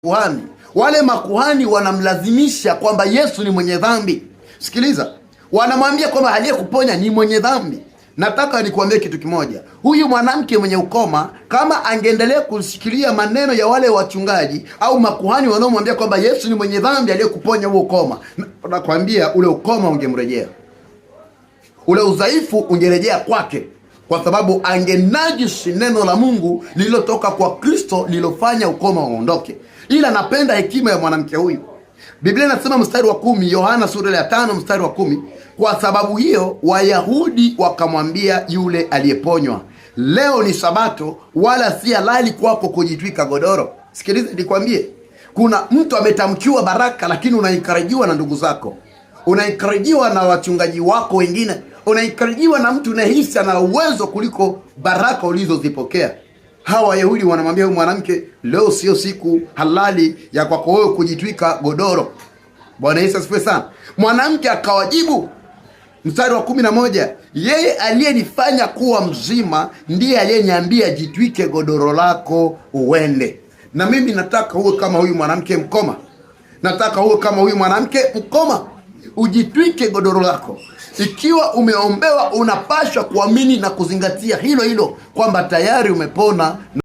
Kuhani. Wale makuhani wanamlazimisha kwamba Yesu ni mwenye dhambi. Sikiliza, wanamwambia kwamba aliyekuponya ni mwenye dhambi. Nataka nikuambie kitu kimoja. Huyu mwanamke mwenye ukoma, kama angeendelea kushikilia maneno ya wale wachungaji au makuhani wanaomwambia kwamba Yesu ni mwenye dhambi aliyekuponya huo ukoma, nakwambia ule ukoma ungemrejea, ule udhaifu ungerejea kwake, kwa sababu angenajisi neno la Mungu lililotoka kwa Kristo lililofanya ukoma uondoke. Ila napenda hekima ya mwanamke huyu. Biblia inasema mstari wa 10, Yohana sura ya 5 mstari wa 10, kwa sababu hiyo Wayahudi wakamwambia yule aliyeponywa, leo ni Sabato, wala si halali kwako kujitwika godoro. Sikiliza nikwambie, kuna mtu ametamkiwa baraka, lakini unaikarijiwa na ndugu zako, unaikarijiwa na wachungaji wako wengine, unaikarijiwa na mtu unahisi ana uwezo kuliko baraka ulizozipokea. Hawa Wayahudi wanamwambia huyu mwanamke, leo sio siku halali ya kwako wewe kujitwika godoro. Bwana Yesu asifiwe sana. Mwanamke akawajibu mstari wa 11, yeye aliyenifanya kuwa mzima ndiye aliyeniambia jitwike godoro lako uende. Na mimi nataka uwe kama huyu mwanamke mkoma. Nataka uwe kama huyu mwanamke mkoma, ujitwike godoro lako. Ikiwa umeombewa, unapaswa kuamini na kuzingatia hilo hilo kwamba tayari umepona.